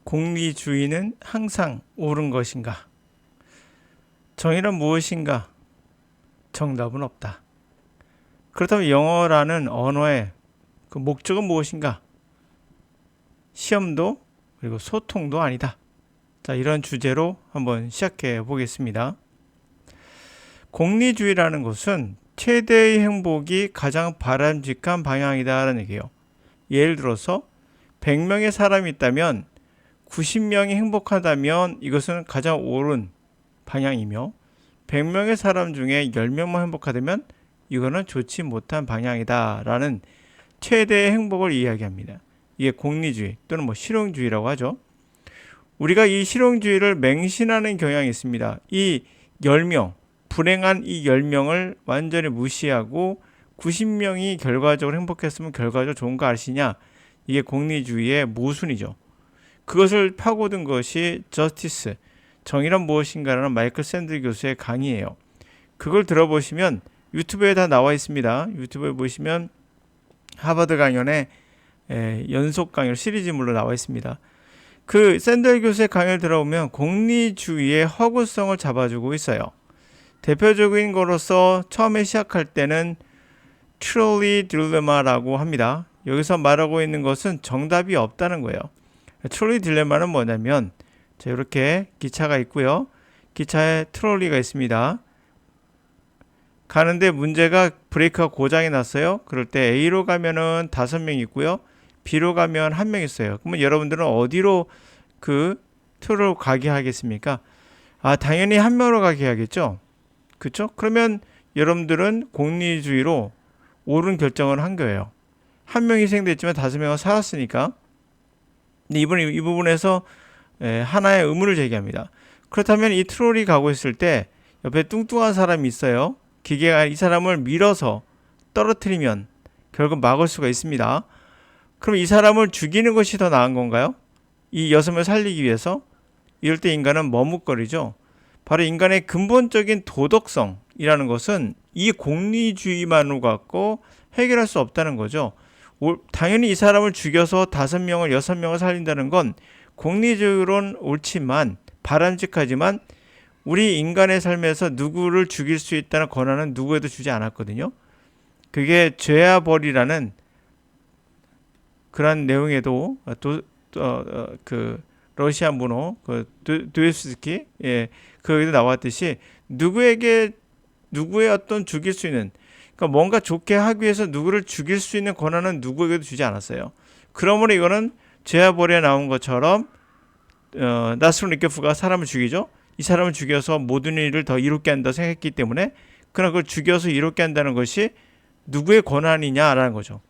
공리주의는 항상 옳은 것인가? 정의란 무엇인가? 정답은 없다. 그렇다면 영어라는 언어의 그 목적은 무엇인가? 시험도 그리고 소통도 아니다. 자, 이런 주제로 한번 시작해 보겠습니다. 공리주의라는 것은 최대의 행복이 가장 바람직한 방향이다라는 얘기예요. 예를 들어서 100명의 사람이 있다면 90명이 행복하다면 이것은 가장 옳은 방향이며 100명의 사람 중에 10명만 행복하다면 이거는 좋지 못한 방향이다 라는 최대의 행복을 이야기합니다. 이게 공리주의 또는 실용주의라고 하죠. 우리가 이 실용주의를 맹신하는 경향이 있습니다. 이 10명, 불행한 이 10명을 완전히 무시하고 90명이 결과적으로 행복했으면 결과적으로 좋은 거 아시냐? 이게 공리주의의 모순이죠. 그것을 파고든 것이 저스티스, 정의란 무엇인가라는 마이클 샌들 교수의 강의예요. 그걸 들어보시면 유튜브에 다 나와 있습니다. 유튜브에 보시면 하버드 강연의 연속 강연 시리즈물로 나와 있습니다. 그 샌들 교수의 강의를 들어보면 공리주의의 허구성을 잡아주고 있어요. 대표적인 거로서 처음에 시작할 때는 트롤리 딜레마라고 합니다. 여기서 말하고 있는 것은 정답이 없다는 거예요. 트롤리 딜레마는 뭐냐면 자, 이렇게 기차가 있고요. 기차에 트롤리가 있습니다. 가는데 문제가 브레이크가 고장이 났어요. 그럴 때 A로 가면은 5명 있고요. B로 가면 1명 있어요. 그러면 여러분들은 어디로 그 트롤로 가게 하겠습니까? 당연히 1명으로 가게 하겠죠. 그렇죠? 그러면 여러분들은 공리주의로 옳은 결정을 한 거예요. 1명이 희생됐지만 5명은 살았으니까. 근데 이번에 이 부분에서 하나의 의문을 제기합니다. 그렇다면 이 트롤이 가고 있을 때 옆에 뚱뚱한 사람이 있어요. 기계가 이 사람을 밀어서 떨어뜨리면 결국 막을 수가 있습니다. 그럼 이 사람을 죽이는 것이 더 나은 건가요? 이 여성을 살리기 위해서? 이럴 때 인간은 머뭇거리죠. 바로 인간의 근본적인 도덕성이라는 것은 이 공리주의만으로 갖고 해결할 수 없다는 거죠. 당연히 이 사람을 죽여서 5명을 6명을 살린다는 건 공리적으로는 옳지만 바람직하지만 우리 인간의 삶에서 누구를 죽일 수 있다는 권한은 누구에도 주지 않았거든요. 그게 죄와 벌이라는 그런 내용에도 그 러시아 문호 그 도sto옙스키 거기도 나왔듯이 누구의 어떤 죽일 수 있는 그러니까 뭔가 좋게 하기 위해서 누구를 죽일 수 있는 권한은 누구에게도 주지 않았어요. 그러므로 이거는 죄와 벌에 나온 것처럼 나스루니케프가 사람을 죽이죠. 이 사람을 죽여서 모든 일을 더 이롭게 한다 생각했기 때문에 그러나 그걸 죽여서 이롭게 한다는 것이 누구의 권한이냐라는 거죠.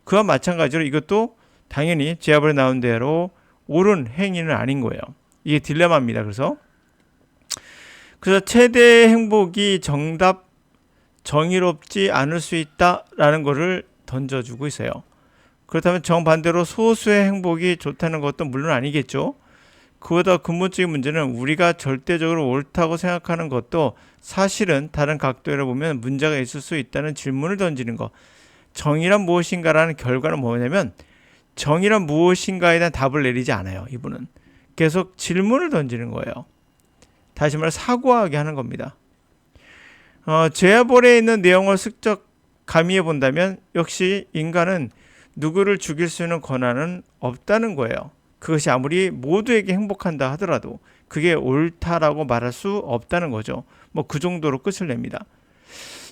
그와 마찬가지로 이것도 당연히 죄와 벌에 나온 대로 옳은 행위는 아닌 거예요. 이게 딜레마입니다. 그래서 최대의 행복이 정의롭지 않을 수 있다라는 것을 던져주고 있어요. 그렇다면 정반대로 소수의 행복이 좋다는 것도 물론 아니겠죠. 그보다 근본적인 문제는 우리가 절대적으로 옳다고 생각하는 것도 사실은 다른 각도로 보면 문제가 있을 수 있다는 질문을 던지는 것. 정의란 무엇인가라는 결과는 뭐냐면 정의란 무엇인가에 대한 답을 내리지 않아요. 이분은 계속 질문을 던지는 거예요. 다시 말해 사고하게 하는 겁니다. 죄와 벌에 있는 내용을 슬쩍 가미해 본다면 역시 인간은 누구를 죽일 수 있는 권한은 없다는 거예요. 그것이 아무리 모두에게 행복한다 하더라도 그게 옳다라고 말할 수 없다는 거죠. 그 정도로 끝을 냅니다.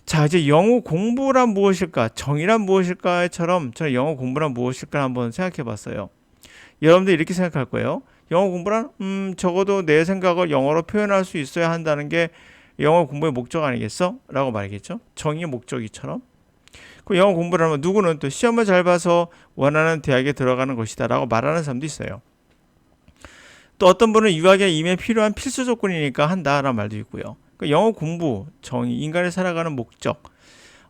자, 이제 영어 공부란 무엇일까? 정의란 무엇일까처럼 저는 영어 공부란 무엇일까 한번 생각해 봤어요. 여러분들 이렇게 생각할 거예요. 영어 공부란 적어도 내 생각을 영어로 표현할 수 있어야 한다는 게 영어 공부의 목적 아니겠어? 라고 말하겠죠. 정의의 목적이처럼. 그 영어 공부를 하면 누구는 또 시험을 잘 봐서 원하는 대학에 들어가는 것이다 라고 말하는 사람도 있어요. 또 어떤 분은 유학에 임해 필요한 필수 조건이니까 한다라는 말도 있고요. 그러니까 영어 공부, 정의, 인간이 살아가는 목적,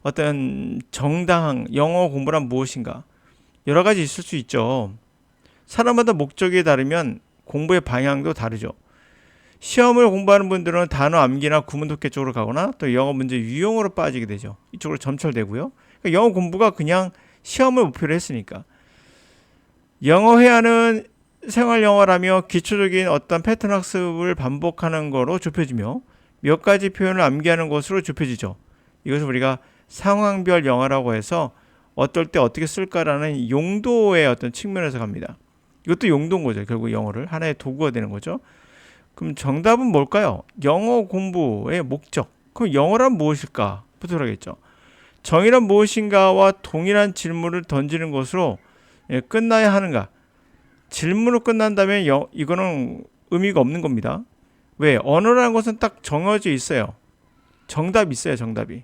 어떤 정당한 영어 공부란 무엇인가 여러 가지 있을 수 있죠. 사람마다 목적이 다르면 공부의 방향도 다르죠. 시험을 공부하는 분들은 단어 암기나 구문독해 쪽으로 가거나 또 영어 문제 유형으로 빠지게 되죠. 이쪽으로 점철되고요. 그러니까 영어 공부가 그냥 시험을 목표로 했으니까. 영어 회화는 생활 영어라며 기초적인 어떤 패턴 학습을 반복하는 거로 좁혀지며 몇 가지 표현을 암기하는 것으로 좁혀지죠. 이것을 우리가 상황별 영어라고 해서 어떨 때 어떻게 쓸까라는 용도의 어떤 측면에서 갑니다. 이것도 용도인 거죠. 결국 영어를 하나의 도구가 되는 거죠. 그럼 정답은 뭘까요? 영어 공부의 목적. 그럼 영어란 무엇일까? 부터 하겠죠. 정의란 무엇인가와 동일한 질문을 던지는 것으로 끝나야 하는가? 질문으로 끝난다면 이거는 의미가 없는 겁니다. 왜? 언어라는 것은 딱 정해져 있어요. 정답이 있어요. 정답이.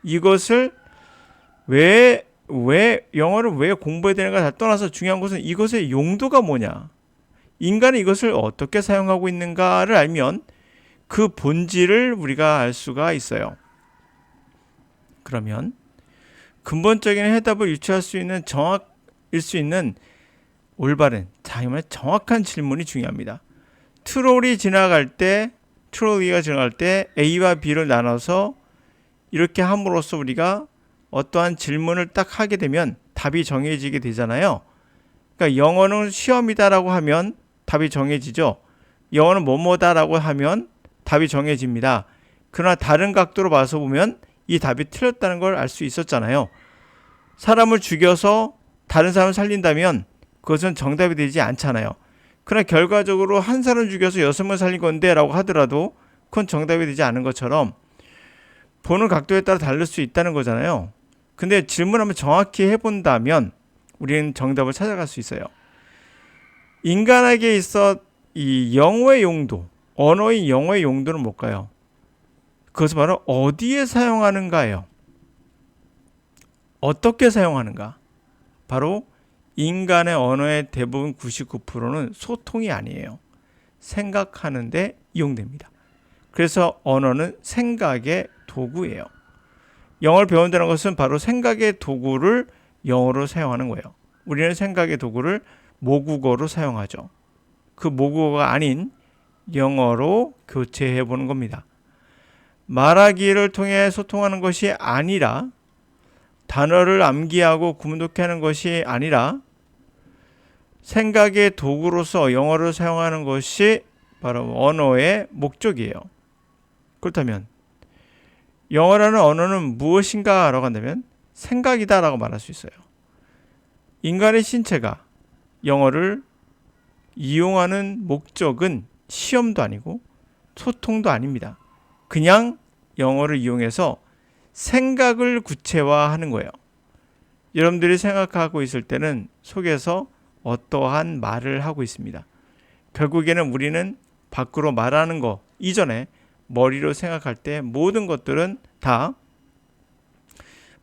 이것을 왜 영어를 왜 공부해야 되는가 다 떠나서 중요한 것은 이것의 용도가 뭐냐. 인간이 이것을 어떻게 사용하고 있는가를 알면 그 본질을 우리가 알 수가 있어요. 그러면 근본적인 해답을 유추할 수 있는 정확일 수 있는 올바른, 정확한 질문이 중요합니다. 트롤리가 지나갈 때 A와 B를 나눠서 이렇게 함으로써 우리가 어떠한 질문을 딱 하게 되면 답이 정해지게 되잖아요. 그러니까 영어는 시험이다라고 하면 답이 정해지죠. 영어는 뭐뭐다라고 하면 답이 정해집니다. 그러나 다른 각도로 봐서 보면 이 답이 틀렸다는 걸 알 수 있었잖아요. 사람을 죽여서 다른 사람을 살린다면 그것은 정답이 되지 않잖아요. 그러나 결과적으로 한 사람 죽여서 6명 살린 건데 라고 하더라도 그건 정답이 되지 않은 것처럼 보는 각도에 따라 다를 수 있다는 거잖아요. 근데 질문 한번 정확히 해본다면 우리는 정답을 찾아갈 수 있어요. 인간에게 있어 이 영어의 용도, 언어의 영어의 용도는 뭘까요? 그것은 바로 어디에 사용하는가예요. 어떻게 사용하는가? 바로 인간의 언어의 대부분 99%는 소통이 아니에요. 생각하는데 이용됩니다. 그래서 언어는 생각의 도구예요. 영어를 배운다는 것은 바로 생각의 도구를 영어로 사용하는 거예요. 우리는 생각의 도구를 모국어로 사용하죠. 그 모국어가 아닌 영어로 교체해 보는 겁니다. 말하기를 통해 소통하는 것이 아니라 단어를 암기하고 구문독해하는 것이 아니라 생각의 도구로서 영어를 사용하는 것이 바로 언어의 목적이에요. 그렇다면 영어라는 언어는 무엇인가 라고 한다면 생각이다 라고 말할 수 있어요. 인간의 신체가 영어를 이용하는 목적은 시험도 아니고 소통도 아닙니다. 그냥 영어를 이용해서 생각을 구체화하는 거예요. 여러분들이 생각하고 있을 때는 속에서 어떠한 말을 하고 있습니다. 결국에는 우리는 밖으로 말하는 거 이전에 머리로 생각할 때 모든 것들은 다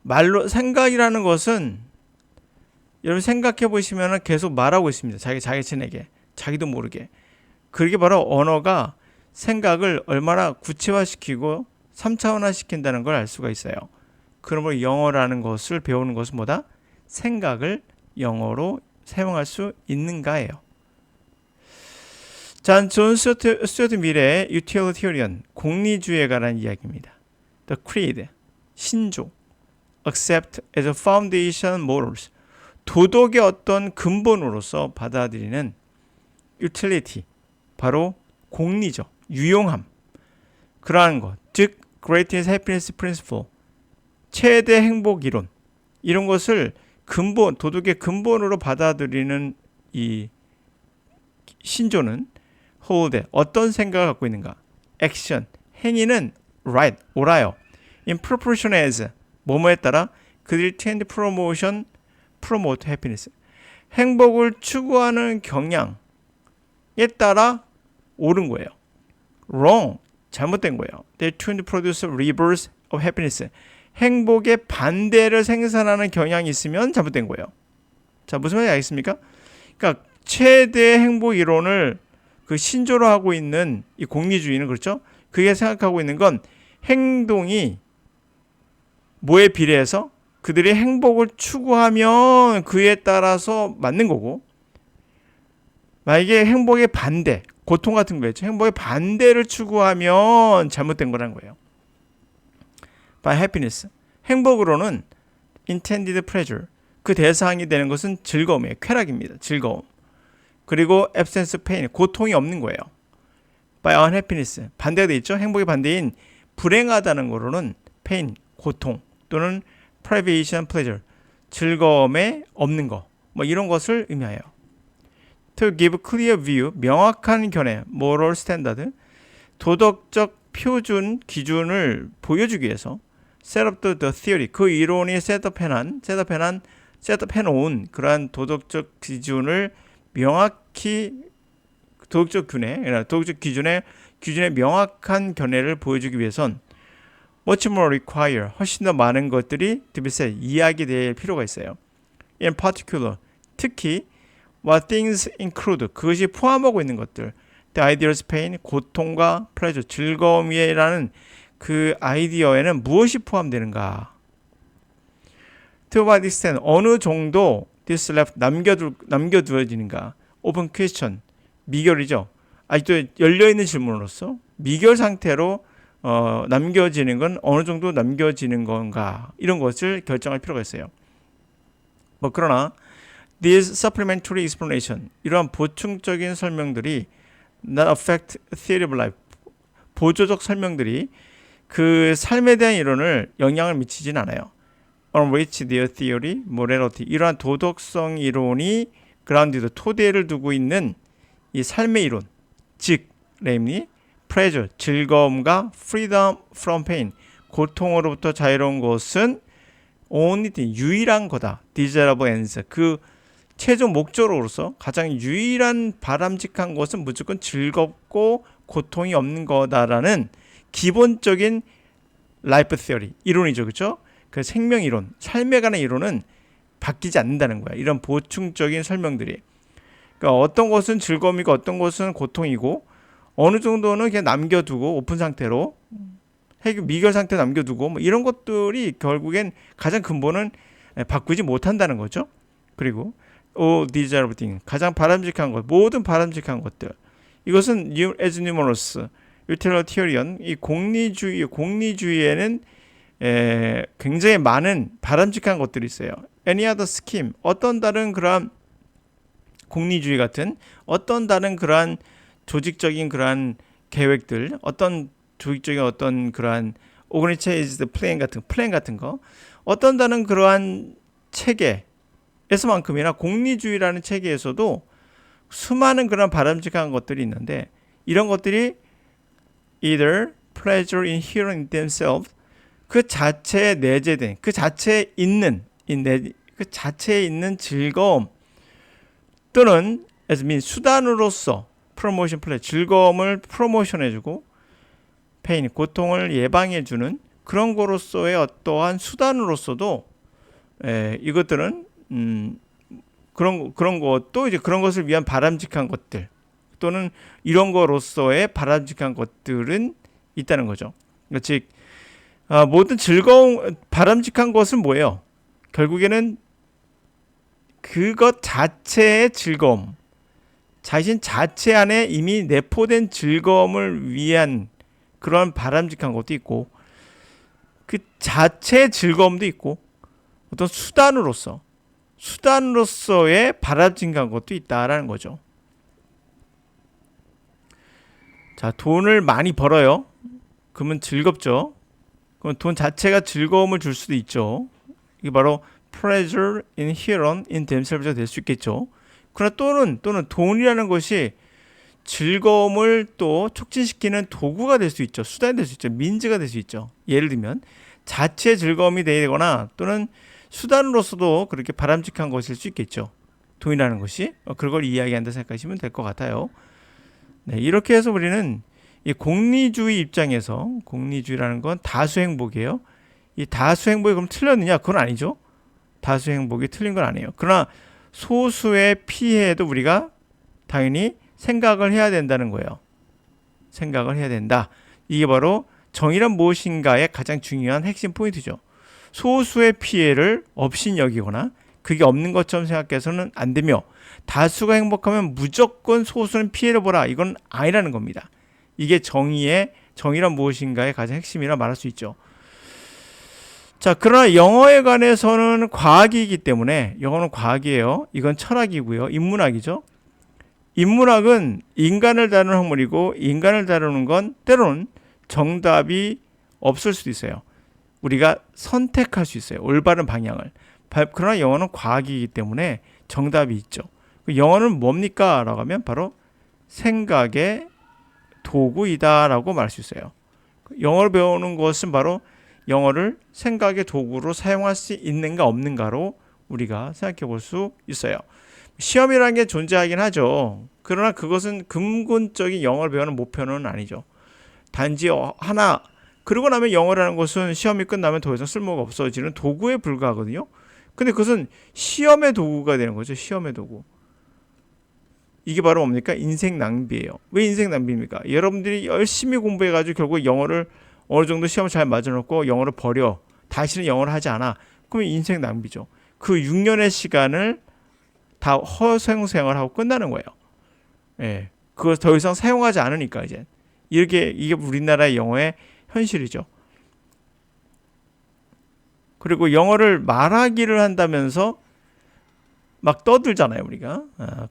말로 생각이라는 것은 여러분 생각해 보시면 계속 말하고 있습니다. 자기 자신에게 자기도 모르게. 그게 바로 언어가 생각을 얼마나 구체화시키고 3차원화 시킨다는 걸 알 수가 있어요. 그러므로 영어라는 것을 배우는 것은 뭐다? 생각을 영어로 사용할 수 있는가예요. 존 스튜어트 밀의 유틸리테리언, 공리주의에 관한 이야기입니다. The creed, 신조, accept as a foundation morals, 도덕의 어떤 근본으로서 받아들이는 utility, 바로 공리죠. 유용함. 그러한 것, 즉 greatest happiness principle, 최대 행복 이론, 이런 것을 근본, 도덕의 근본으로 받아들이는 이 신조는 hold, 어떤 생각을 갖고 있는가? action, 행위는 right, 옳아요. in proportion as, 뭐뭐에 따라 그들이 tend promotion, promote happiness, 행복을 추구하는 경향에 따라 옳은 거예요. wrong, 잘못된 거예요. They tend to produce reverse of happiness, 행복의 반대를 생산하는 경향이 있으면 잘못된 거예요. 자, 무슨 말인지 알겠습니까? 그러니까 최대 행복 이론을 그 신조로 하고 있는 이 공리주의는 그렇죠? 그게 생각하고 있는 건 행동이 뭐에 비례해서 그들이 행복을 추구하면 그에 따라서 맞는 거고, 만약에 행복의 반대, 고통 같은 거였죠. 행복의 반대를 추구하면 잘못된 거라는 거예요. By happiness, 행복으로는 intended pleasure, 그 대상이 되는 것은 즐거움이에요. 쾌락입니다. 즐거움. 그리고 absence of pain, 고통이 없는 거예요. by unhappiness, 반대가 돼 있죠. 행복의 반대인 불행하다는 거로는 pain, 고통 또는 privation, pleasure, 즐거움에 없는 거, 뭐 이런 것을 의미해요. To give clear view, 명확한 견해, moral standard, 도덕적 표준 기준을 보여주기 위해서 set up the theory, 그 이론이 셋업해 놓은 그러한 도덕적 기준을 명확히 도덕적 기준의 명확한 견해를 보여주기 위해선 much more require, 훨씬 더 많은 것들이 to be said, 이야기될 필요가 있어요. In particular, 특히 what things include, 그것이 포함하고 있는 것들, the ideas pain, 고통과 pleasure, 즐거움이라는 그 아이디어에는 무엇이 포함되는가? To what extent, 어느 정도 this left, 남겨두어지는가? Open question, 미결이죠. 아직도 열려있는 질문으로서 미결 상태로 남겨지는 건 어느 정도 남겨지는 건가? 이런 것을 결정할 필요가 있어요. 뭐 그러나 these supplementary explanation, 이러한 보충적인 설명들이 not affect theory of life, 보조적 설명들이 그 삶에 대한 이론을 영향을 미치진 않아요. On which their theory, morality, 이러한 도덕성 이론이 grounded, 토대를 두고 있는 이 삶의 이론, 즉 namely pleasure, 즐거움과 freedom from pain, 고통으로부터 자유로운 것은 only thing, 유일한 거다. desirable ends, 그 최종 목적으로서 가장 유일한 바람직한 것은 무조건 즐겁고 고통이 없는 거다라는 기본적인 라이프 티어리, 이론이죠. 그렇죠? 그 생명 이론, 삶에 관한 이론은 바뀌지 않는다는 거야. 이런 보충적인 설명들이. 그러니까 어떤 것은 즐거움이고 어떤 것은 고통이고 어느 정도는 그냥 남겨두고 오픈 상태로 미결 상태 남겨두고 뭐 이런 것들이 결국엔 가장 근본은 바꾸지 못한다는 거죠. 그리고 desirable thing, 가장 바람직한 것, 모든 바람직한 것들. 이것은 as numerous, utilitarian, 이 공리주의에는 굉장히 많은 바람직한 것들이 있어요. Any other scheme, 어떤 다른 그러한 공리주의 같은 어떤 다른 그러한 조직적인 그러한 계획들, 어떤 조직적인 어떤 그러한 organized plan 같은 거, 어떤 다른 그러한 체계에서만큼이나 공리주의라는 체계에서도 수많은 그런 바람직한 것들이 있는데 이런 것들이 either pleasure inherent in themselves, 그 자체에 내재된, 그 자체에 있는 즐거움 또는 as means 수단으로서 promotion play, 즐거움을 프로모션해주고 pain, 고통을 예방해주는 그런 거로서의 어떠한 수단으로서도 이것들은 그런 것도 이제 그런 것을 위한 바람직한 것들 또는 이런 거로서의 바람직한 것들은 있다는 거죠. 즉 모든 즐거움, 바람직한 것은 뭐예요? 결국에는 그것 자체의 즐거움, 자신 자체 안에 이미 내포된 즐거움을 위한 그런 바람직한 것도 있고 그 자체의 즐거움도 있고 어떤 수단으로서의 바람직한 것도 있다라는 거죠. 자, 돈을 많이 벌어요. 그러면 즐겁죠. 그럼 돈 자체가 즐거움을 줄 수도 있죠. 이게 바로 pleasure inherent in themselves가 될 수 있겠죠. 그러나 또는 돈이라는 것이 즐거움을 또 촉진시키는 도구가 될 수 있죠. 수단이 될 수 있죠. 민즈가 될 수 있죠. 예를 들면 자체 즐거움이 되거나 또는 수단으로서도 그렇게 바람직한 것일 수 있겠죠. 돈이라는 것이 그걸 이야기한다 생각하시면 될 것 같아요. 네, 이렇게 해서 우리는 이 공리주의 입장에서 공리주의라는 건 다수 행복이에요. 이 다수 행복이 그럼 틀렸느냐? 그건 아니죠. 다수 행복이 틀린 건 아니에요. 그러나 소수의 피해도 우리가 당연히 생각을 해야 된다는 거예요. 생각을 해야 된다. 이게 바로 정의란 무엇인가의 가장 중요한 핵심 포인트죠. 소수의 피해를 업신여기거나 그게 없는 것처럼 생각해서는 안 되며 다수가 행복하면 무조건 소수는 피해를 보라. 이건 아니라는 겁니다. 이게 정의란 무엇인가의 가장 핵심이라 말할 수 있죠. 자, 그러나 영어에 관해서는 과학이기 때문에 영어는 과학이에요. 이건 철학이고요. 인문학이죠. 인문학은 인간을 다루는 학문이고 인간을 다루는 건 때로는 정답이 없을 수도 있어요. 우리가 선택할 수 있어요. 올바른 방향을. 그러나 영어는 과학이기 때문에 정답이 있죠. 영어는 뭡니까? 라고 하면 바로 생각의 도구이다라고 말할 수 있어요. 영어를 배우는 것은 바로 영어를 생각의 도구로 사용할 수 있는가 없는가로 우리가 생각해 볼 수 있어요. 시험이라는 게 존재하긴 하죠. 그러나 그것은 근본적인 영어를 배우는 목표는 아니죠. 단지 하나, 그러고 나면 영어라는 것은 시험이 끝나면 더 이상 쓸모가 없어지는 도구에 불과하거든요. 근데 그것은 시험의 도구가 되는 거죠. 시험의 도구. 이게 바로 뭡니까? 인생 낭비예요. 왜 인생 낭비입니까? 여러분들이 열심히 공부해가지고 결국 영어를 어느 정도 시험을 잘 맞아놓고 영어를 버려. 다시는 영어를 하지 않아. 그러면 인생 낭비죠. 그 6년의 시간을 다 허생생활하고 끝나는 거예요. 예. 그걸 더 이상 사용하지 않으니까 이제. 이게 우리나라의 영어의 현실이죠. 그리고 영어를 말하기를 한다면서 막 떠들잖아요, 우리가.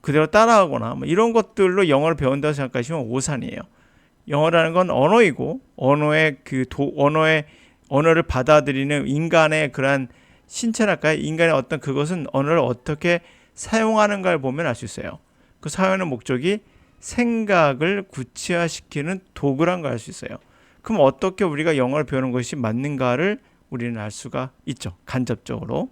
그대로 따라하거나 뭐 이런 것들로 영어를 배운다고 생각하시면 오산이에요. 영어라는 건 언어이고 언어를 받아들이는 인간의 그러한 신체랄까요? 인간의 어떤 그것은 언어를 어떻게 사용하는가를 보면 알 수 있어요. 그 사용하는 목적이 생각을 구체화시키는 도구란 걸 알 수 있어요. 그럼 어떻게 우리가 영어를 배우는 것이 맞는가를 우리는 알 수가 있죠. 간접적으로.